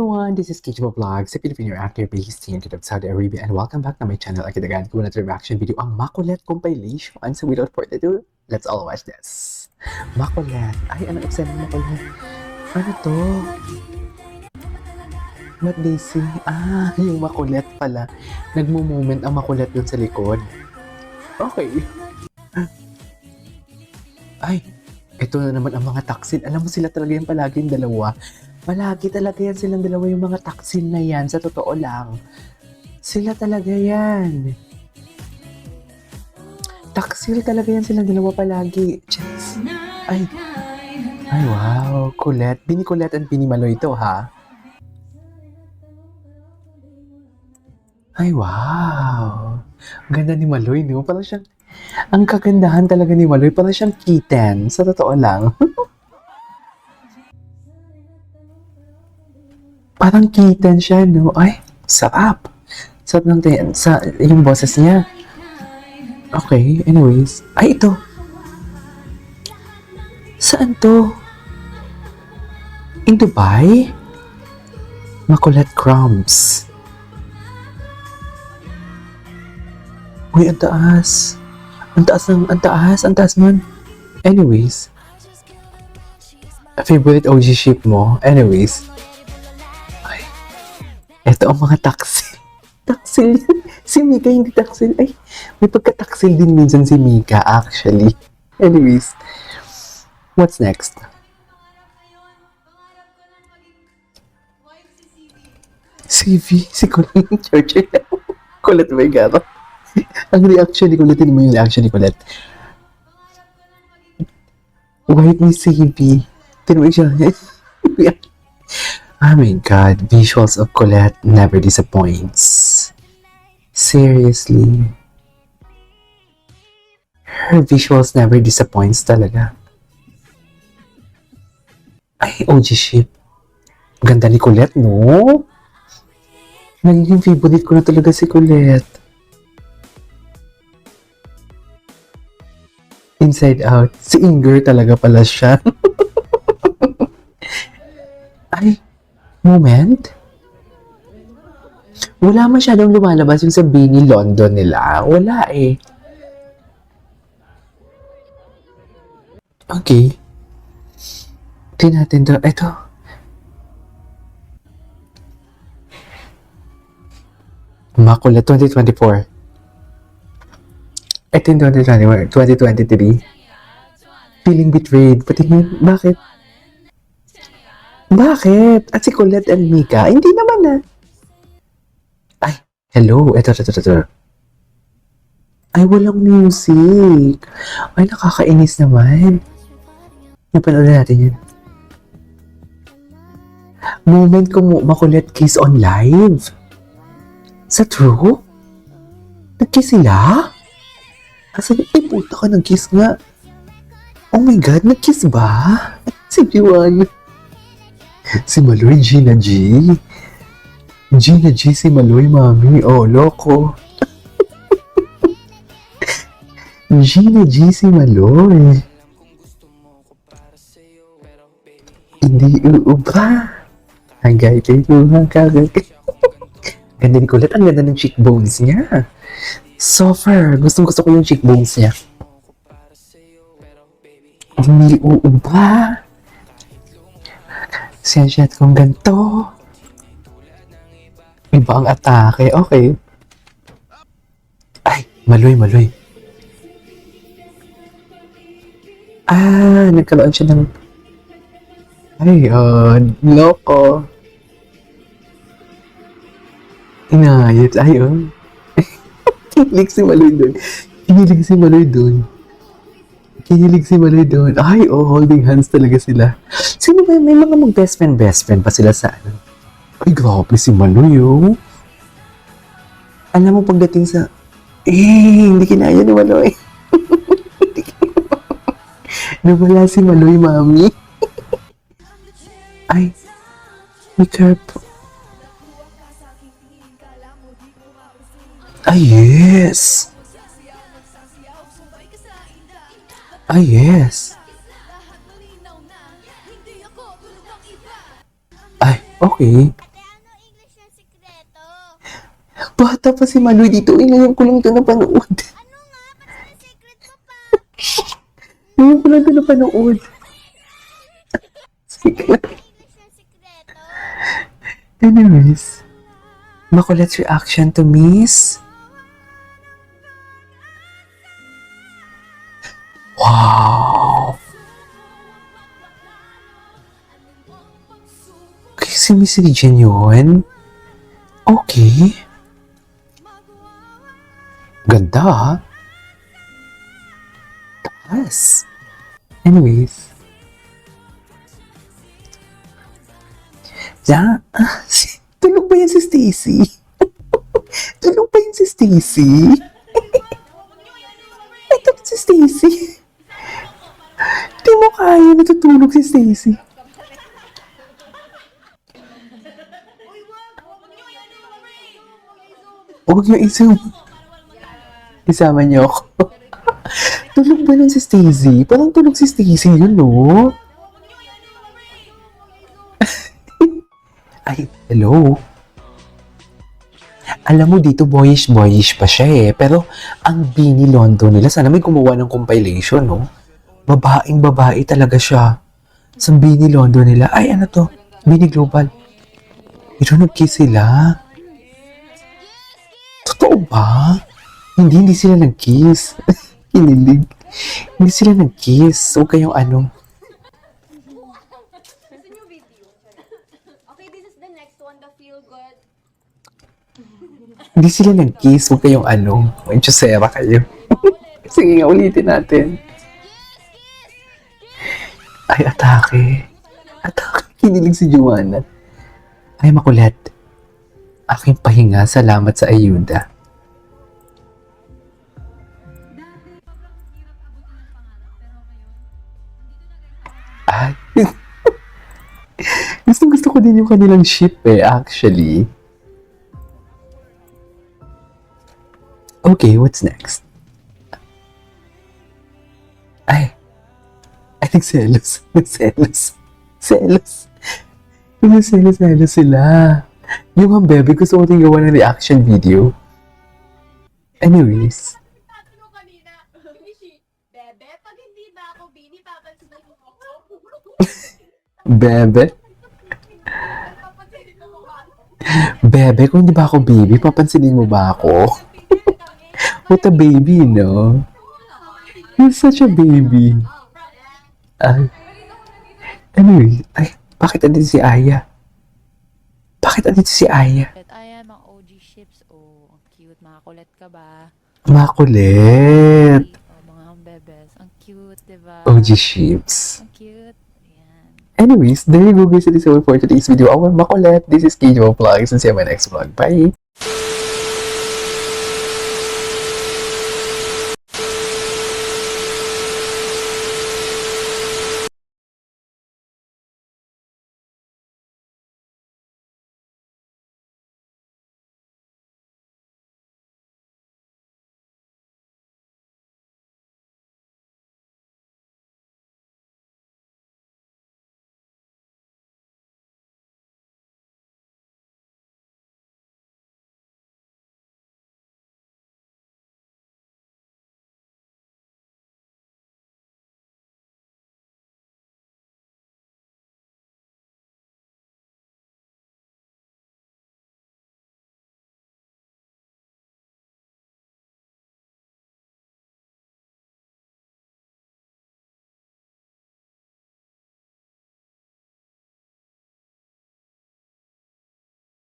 everyone, this is Kijibo Vlogs, a Filipino actor based here in Saudi Arabia, and welcome back to my channel. Agad-agad ko na reaction video ang Makulet compilation. So without further ado, let's all watch this. Makulet. Ay, ano eksena ng Makulet? Ano to? What they say? Ah, yung Makulet pala. Nagmo-moment ang Makulet dun sa likod. Okay. Ay, ito na naman ang mga taksil. Alam mo sila talaga yung palaging dalawa. Palagi talaga yan silang dalawa yung mga taksil na yan. Sa totoo lang. Sila talaga yan. Taksil talaga yan silang dalawa palagi. Chess. Ay. Ay, wow. Colette. Bini Colette and Bini Maloy ito, ha? Ay, wow. Ang ganda ni Maloy, no? Parang siyang, ang kagandahan talaga ni Maloy, parang siyang kitten. Sa totoo lang. Parang kitten siya, no? Ay, sarap. Sarap ng sa yung boses niya. Okay, anyways. Ay, ito. Saan to? In Dubai? Makulet Crumbs. Uy, ang taas. Ang taas nun. Anyways. Favorite OG ship mo? Anyways. Ito ang mga taksil. Taksil. Si Mika hindi taksil. Ay, may pagka-taksil din minsan si Mika actually. Anyways, what's next? CV. Si Colette Churchill. Colette Vergara. Ang reaction ni Colette, mo yung reaction ni Colette. White ni CV. Tinuwi siya. Oh my God, visuals of Colette never disappoints. Seriously. Her visuals never disappoints talaga. Ay, OG ship. Ganda ni Colette, no? Nagiging favorite ko na talaga si Colette. Inside Out. Si Inger talaga pala siya. Ay, moment? Wala masyadong lumalabas yung sa Bini London nila. Wala eh. Okay. Tingnan natin to. Ito. Makulet 2024. Ito yung 2023. Feeling betrayed. Patingin, bakit? Bakit? At si Colette and Mika, hindi naman na. Ay, hello. Ito. Ay, walang music. Ay, nakakainis naman. Napanood natin yan. Moment ko mo Makulet kiss on live. Sa true? Nag-kiss sila? Asa niyo, puta ka, nag-kiss nga. Oh my God, nag-kiss ba? Si Juan. Si Maloy, Gina G. Gina G, si Maloy, mami. Oh, loko. Gina G, si Maloy. Hindi uubra. Hanggang kayo makakagay. Ganda ni Colette. Ang ganda ng cheekbones niya. Softer. Gustong-gusto ko yung cheekbones niya. Hindi uubra. Sensya kung ganito. Iba ang atake. Okay. Ay, Maloy. Ah, nagkaroon siya ng... Ayun, loko. Inayot. Ayun. Kinilig si Maloy doon. Ay, oh, holding hands talaga sila. Sino ba? May mga mag-best friend pa sila sa ano? Ay, grabe si Maloy, oh. Alam mo, pagdating sa... hindi kinaya ni Maloy. Nawala si Maloy, mami. Ay, be careful. Ay, yes. Ay, okay. Tapos si Maloy dito, ngayon ko lang ito napanood. Ngayon ko lang ito napanood. Sige lang. Anyways, Makulet's reaction to Miss. Wow! Okay, si Miss Regine yun? Okay. Ganda, ha? Taas. Anyways. Tulog ba yan si Stacy? Tulog ba yan si Stacy? Ito si Stacy. Di mo kaya natutulog si Stacy. Huwag niyo i-zoom. Isama niyo ako. Tulog ba nun si Stacy? Parang tulog si Stacy yun, no? Ay, hello. Alam mo dito, boyish pa siya eh. Pero ang Bini Londo nila, sana may gumawa ng compilation, no? Babae talaga siya. Sa Bini Londo nila, ay ano to? Bini Global. Pero nag-kiss sila. Totoo ba? Hindi sila nag-kiss. Kinilig. Hindi sila nag-kiss. Huwag kayong ano. Okay, this is the next one, the feel good. Hindi sila nag-kiss. Huwag kayong ano. May chusera kayo. Sige nga, ulitin natin. Ay, atake. Atake. Kinilig si Joanna. Ay, makulit. Aking pahinga. Salamat sa ayuda. Ay. Gusto ko din yung kanilang ship eh, actually. Okay, what's next? Ay. I think selos. Selos sila. Yung ang bebe, gusto ko din gawa ng reaction video. Anyways. Tatlo kanina, Bebe, pag hindi ba ako Bini, papansinin mo ako. Bebe? Papansinin mo ako. Bebe, kung hindi ba ako baby, papansinin mo ba ako? What a baby, no? You're such a baby. Ay. Anyway, ay, bakit andito si Aya? Bakit andito si Aya? Ayan, mga OG ships. Oh, ang cute. Makakulit ka ba? Makulit. Oh, mga bebes. Ang cute, diba? OG ships. Ang cute. Ayan. Anyways, there you go guys. This is all for today's video. Our makulit. This is KJ Vlogs and see you in my next vlog. Bye!